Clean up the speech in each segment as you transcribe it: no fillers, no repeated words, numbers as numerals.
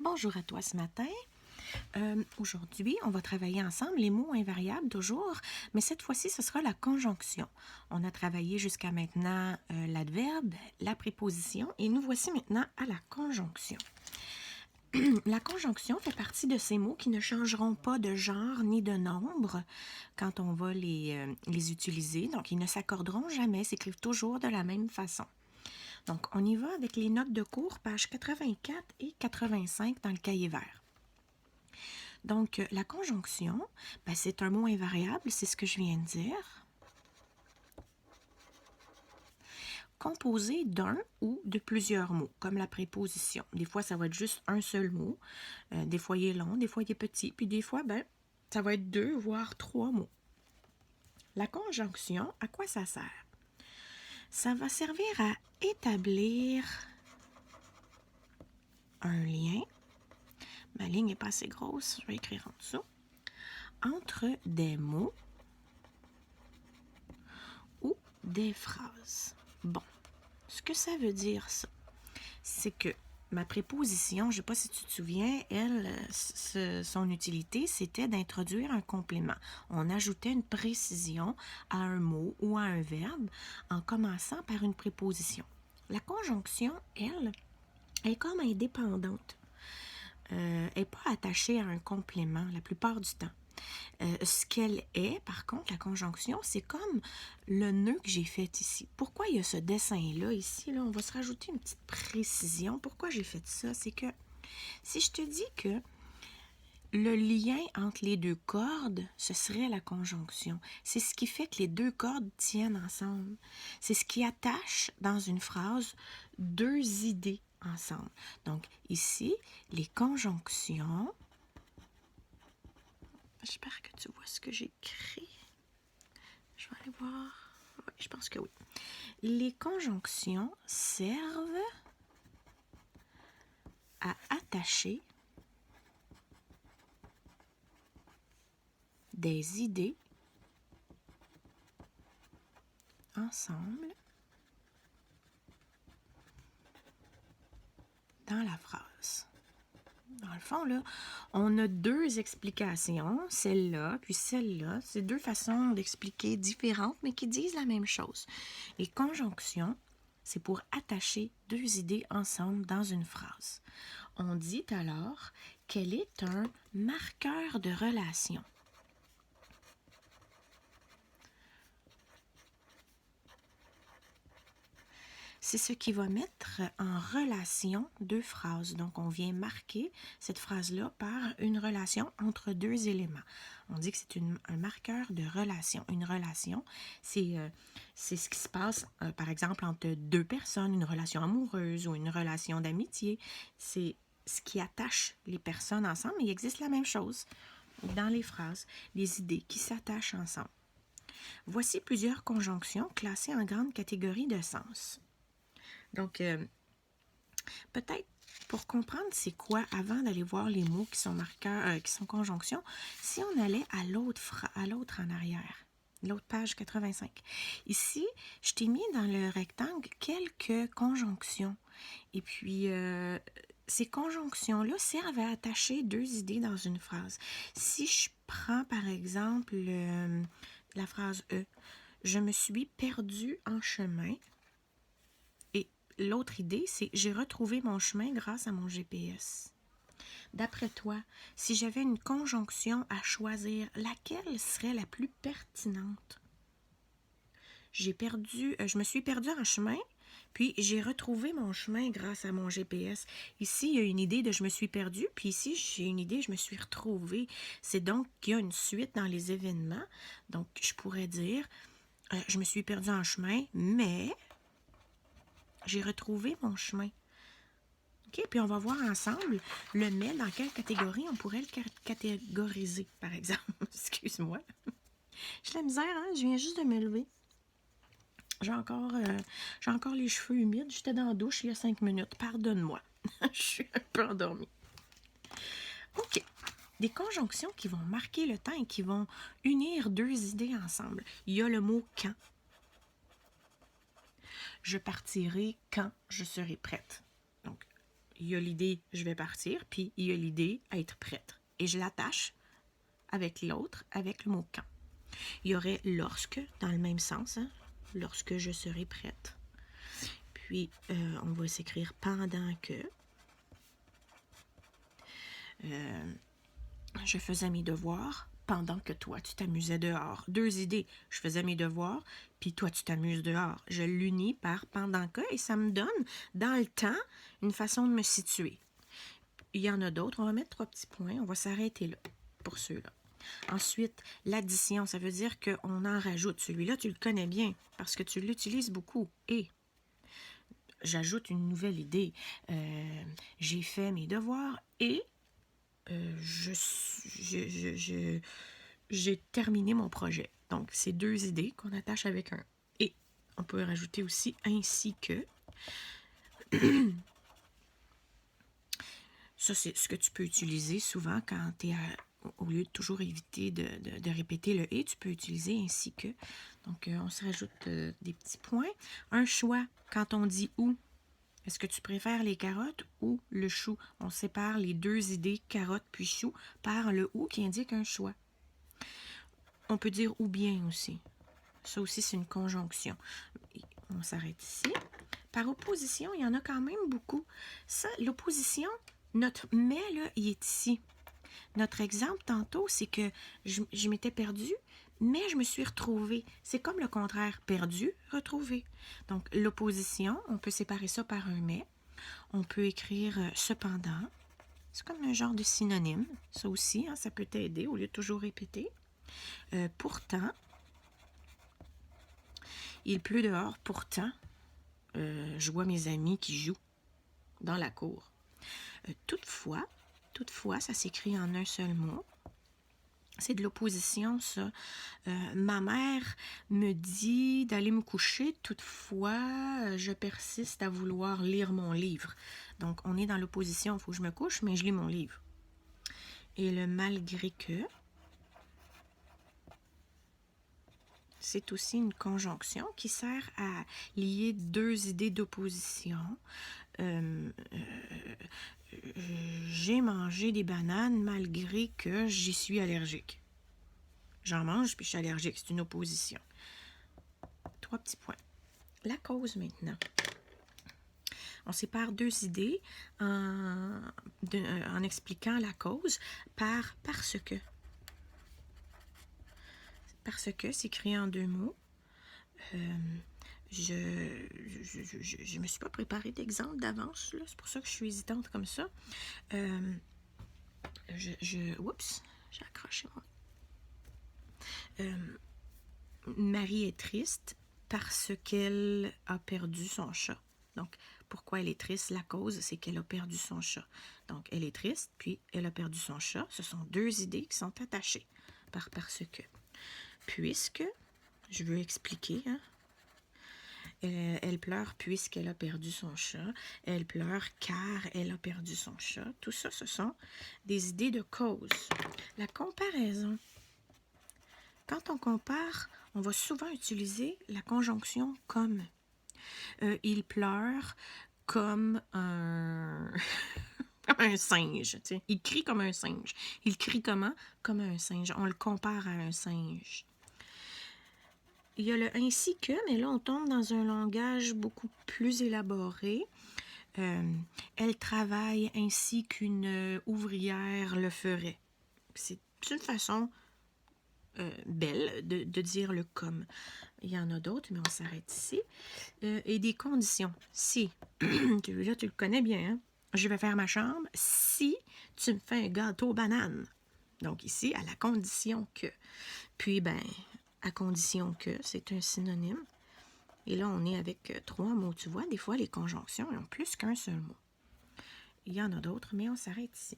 Bonjour à toi ce matin. Aujourd'hui, on va travailler ensemble les mots invariables toujours, mais cette fois-ci, ce sera la conjonction. On a travaillé jusqu'à maintenant l'adverbe, la préposition, et nous voici maintenant à la conjonction. La conjonction fait partie de ces mots qui ne changeront pas de genre ni de nombre quand on va les utiliser. Donc, ils ne s'accorderont jamais, s'écrivent toujours de la même façon. Donc, on y va avec les notes de cours, pages 84 et 85 dans le cahier vert. Donc, la conjonction, c'est un mot invariable, c'est ce que je viens de dire, composé d'un ou de plusieurs mots, comme la préposition. Des fois, ça va être juste un seul mot. Des fois, il est long, des fois, il est petit. Puis des fois, ça va être 2, voire 3 mots. La conjonction, à quoi ça sert? Ça va servir à établir un lien. Ma ligne n'est pas assez grosse, je vais écrire en dessous. Entre des mots ou des phrases. Bon, ce que ça veut dire, ça, c'est que ma préposition, je ne sais pas si tu te souviens, son utilité, c'était d'introduire un complément. On ajoutait une précision à un mot ou à un verbe en commençant par une préposition. La conjonction, elle, est comme indépendante. Elle n'est pas attachée à un complément la plupart du temps. Ce qu'elle est, par contre, la conjonction, c'est comme le nœud que j'ai fait ici. Pourquoi il y a ce dessin-là ici? Là, on va se rajouter une petite précision. Pourquoi j'ai fait ça? C'est que si je te dis que le lien entre les deux cordes, ce serait la conjonction. C'est ce qui fait que les deux cordes tiennent ensemble. C'est ce qui attache dans une phrase deux idées ensemble. Donc ici, les conjonctions... J'espère que tu vois ce que j'écris. Je vais aller voir. Oui, je pense que oui. Les conjonctions servent à attacher des idées ensemble dans la phrase. Dans le fond, là, on a deux explications, celle-là, puis celle-là. C'est deux façons d'expliquer différentes, mais qui disent la même chose. Les conjonctions, c'est pour attacher deux idées ensemble dans une phrase. On dit alors qu'elle est un marqueur de relation. C'est ce qui va mettre en relation deux phrases. Donc, on vient marquer cette phrase-là par une relation entre deux éléments. On dit que c'est un marqueur de relation. Une relation, c'est ce qui se passe, par exemple, entre deux personnes, une relation amoureuse ou une relation d'amitié. C'est ce qui attache les personnes ensemble. Mais il existe la même chose dans les phrases, les idées qui s'attachent ensemble. Voici plusieurs conjonctions classées en grandes catégories de sens. Donc, peut-être pour comprendre c'est quoi, avant d'aller voir les mots qui sont marqueurs, qui sont conjonctions, si on allait à l'autre en arrière, l'autre page 85. Ici, je t'ai mis dans le rectangle quelques conjonctions. Et puis, ces conjonctions-là servent à attacher deux idées dans une phrase. Si je prends, par exemple, la phrase « je me suis perdue en chemin », l'autre idée, c'est « j'ai retrouvé mon chemin grâce à mon GPS ». D'après toi, si j'avais une conjonction à choisir, laquelle serait la plus pertinente? Je me suis perdue en chemin, puis j'ai retrouvé mon chemin grâce à mon GPS. Ici, il y a une idée de « je me suis perdue », puis ici, j'ai une idée « je me suis retrouvée ». C'est donc qu'il y a une suite dans les événements. Donc, je pourrais dire « je me suis perdue en chemin, mais... » j'ai retrouvé mon chemin. OK? Puis on va voir ensemble le mais dans quelle catégorie on pourrait le catégoriser, par exemple. Excuse-moi. J'ai la misère, hein? Je viens juste de me lever. J'ai encore les cheveux humides. J'étais dans la douche il y a 5 minutes. Pardonne-moi. Je suis un peu endormie. OK. Des conjonctions qui vont marquer le temps et qui vont unir deux idées ensemble. Il y a le mot « quand ». Je partirai quand je serai prête. Donc, il y a l'idée « je vais partir », puis il y a l'idée « être prête ». Et je l'attache avec l'autre, avec le mot « quand ». Il y aurait « lorsque » dans le même sens, hein? Lorsque je serai prête. Puis, on va s'écrire « pendant que ». Je faisais mes devoirs pendant que toi, tu t'amusais dehors. Deux idées. Je faisais mes devoirs, puis toi, tu t'amuses dehors. Je l'unis par pendant que, et ça me donne, dans le temps, une façon de me situer. Il y en a d'autres. On va mettre 3 petits points. On va s'arrêter là, pour ceux-là. Ensuite, l'addition, ça veut dire qu'on en rajoute. Celui-là, tu le connais bien, parce que tu l'utilises beaucoup. Et j'ajoute une nouvelle idée. J'ai fait mes devoirs et j'ai terminé mon projet. Donc, c'est 2 idées qu'on attache avec un « et ». On peut rajouter aussi « ainsi que ». Ça, c'est ce que tu peux utiliser souvent quand tu es au lieu de toujours éviter de répéter le « et », tu peux utiliser « ainsi que ». Donc, on se rajoute des petits points. Un choix, quand on dit « ou ». Est-ce que tu préfères les carottes ou le chou? On sépare les 2 idées, carottes puis chou, par le « ou » qui indique un choix. On peut dire « ou bien » aussi. Ça aussi, c'est une conjonction. On s'arrête ici. Par opposition, il y en a quand même beaucoup. Ça, l'opposition, notre « mais », là, il est ici. Notre exemple tantôt, c'est que je m'étais perdue, mais je me suis retrouvée. C'est comme le contraire, perdu, retrouvé. Donc, l'opposition, on peut séparer ça par un « mais ». On peut écrire « cependant ». C'est comme un genre de synonyme. Ça aussi, hein, ça peut t'aider au lieu de toujours répéter. Pourtant, il pleut dehors, pourtant, je vois mes amis qui jouent dans la cour. Toutefois, ça s'écrit en un seul mot. C'est de l'opposition, ça. Ma mère me dit d'aller me coucher, toutefois, je persiste à vouloir lire mon livre. Donc, on est dans l'opposition, il faut que je me couche, mais je lis mon livre. Et le malgré que, c'est aussi une conjonction qui sert à lier 2 idées d'opposition. J'ai mangé des bananes malgré que j'y suis allergique. J'en mange puis je suis allergique. C'est une opposition. 3 petits points. La cause maintenant. On sépare 2 idées en expliquant la cause par « parce que ». Parce que, c'est écrit en 2 mots. Je me suis pas préparée d'exemple d'avance, là. C'est pour ça que je suis hésitante comme ça. Oups, j'ai accroché mon... Marie est triste parce qu'elle a perdu son chat. Donc, pourquoi elle est triste? La cause, c'est qu'elle a perdu son chat. Donc, elle est triste, puis elle a perdu son chat. Ce sont 2 idées qui sont attachées par « parce que ». Puisque, je veux expliquer, hein? Elle pleure puisqu'elle a perdu son chat. Elle pleure car elle a perdu son chat. Tout ça, ce sont des idées de cause. La comparaison. Quand on compare, on va souvent utiliser la conjonction « comme ». Il pleure comme un... comme un singe. T'sais. Il crie comme un singe. Il crie comment? Comme un singe. On le compare à un singe. Il y a le « ainsi que », mais là, on tombe dans un langage beaucoup plus élaboré. Elle travaille ainsi qu'une ouvrière le ferait. C'est une façon belle de dire le « comme ». Il y en a d'autres, mais on s'arrête ici. Et des conditions. Si, là, tu le connais bien, hein? Je vais faire ma chambre si tu me fais un gâteau aux bananes. Donc ici, à la condition que. Puis, ben, à condition que, c'est un synonyme. Et là, on est avec 3 mots. Tu vois, des fois, les conjonctions ont plus qu'un seul mot. Il y en a d'autres, mais on s'arrête ici.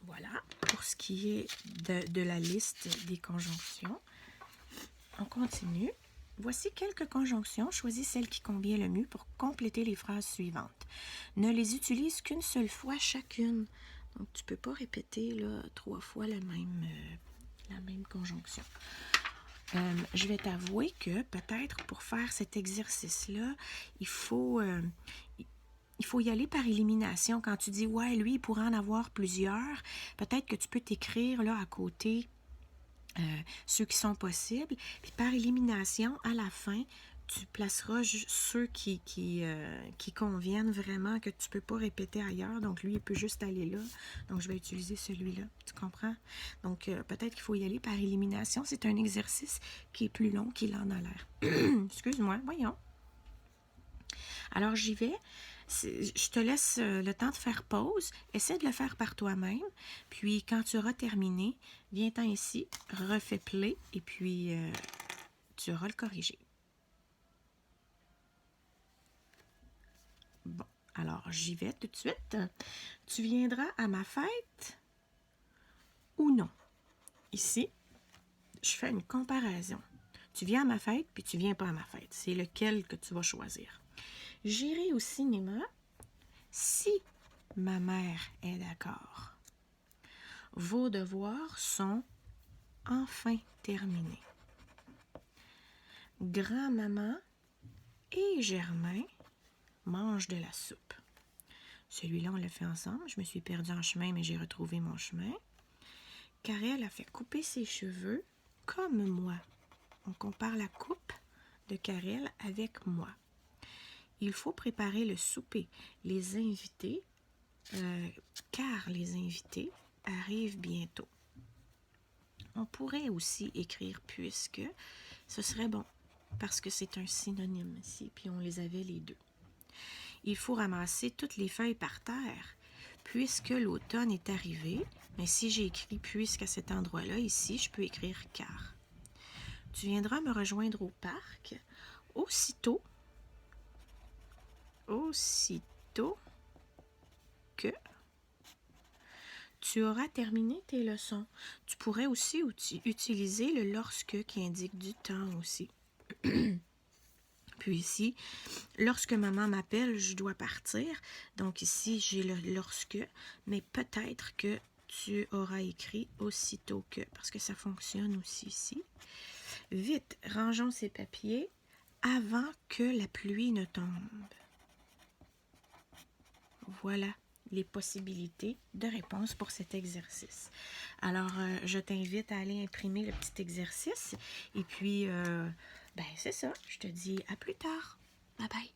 Voilà, pour ce qui est de la liste des conjonctions. On continue. Voici quelques conjonctions. Choisis celle qui convient le mieux pour compléter les phrases suivantes. Ne les utilise qu'une seule fois chacune. Donc, tu ne peux pas répéter là, 3 fois la même conjonction. Je vais t'avouer que peut-être pour faire cet exercice-là, il faut il faut y aller par élimination. Quand tu dis, ouais, lui, il pourrait en avoir plusieurs, peut-être que tu peux t'écrire là à côté ceux qui sont possibles. Puis par élimination, à la fin, tu placeras ceux qui conviennent vraiment, que tu ne peux pas répéter ailleurs. Donc, lui, il peut juste aller là. Donc, je vais utiliser celui-là. Tu comprends? Donc, peut-être qu'il faut y aller par élimination. C'est un exercice qui est plus long qu'il en a l'air. Excuse-moi, voyons. Alors, j'y vais. Je te laisse le temps de faire pause. Essaie de le faire par toi-même. Puis, quand tu auras terminé, viens-t'en ici, refais play et puis tu auras le corrigé. Bon, alors j'y vais tout de suite. Tu viendras à ma fête ou non? Ici, je fais une comparaison. Tu viens à ma fête, puis tu viens pas à ma fête. C'est lequel que tu vas choisir. J'irai au cinéma si ma mère est d'accord. Vos devoirs sont enfin terminés. Grand-maman et Germain mangent de la soupe. Celui-là, on l'a fait ensemble. Je me suis perdue en chemin, mais j'ai retrouvé mon chemin. Karel a fait couper ses cheveux comme moi. On compare la coupe de Karel avec moi. Il faut préparer le souper. Les invités, car les invités arrivent bientôt. On pourrait aussi écrire puisque, ce serait bon, parce que c'est un synonyme ici, puis on les avait les deux. Il faut ramasser toutes les feuilles par terre, puisque l'automne est arrivé, mais si j'ai écrit puisqu'à cet endroit-là, ici, je peux écrire car. Tu viendras me rejoindre au parc aussitôt que tu auras terminé tes leçons. Tu pourrais aussi utiliser le lorsque qui indique du temps aussi. Puis ici, lorsque maman m'appelle, je dois partir. Donc ici, j'ai le lorsque, mais peut-être que tu auras écrit aussitôt que, parce que ça fonctionne aussi ici. Vite, rangeons ces papiers avant que la pluie ne tombe. Voilà les possibilités de réponse pour cet exercice. Alors, je t'invite à aller imprimer le petit exercice. Et puis, c'est ça. Je te dis à plus tard. Bye bye.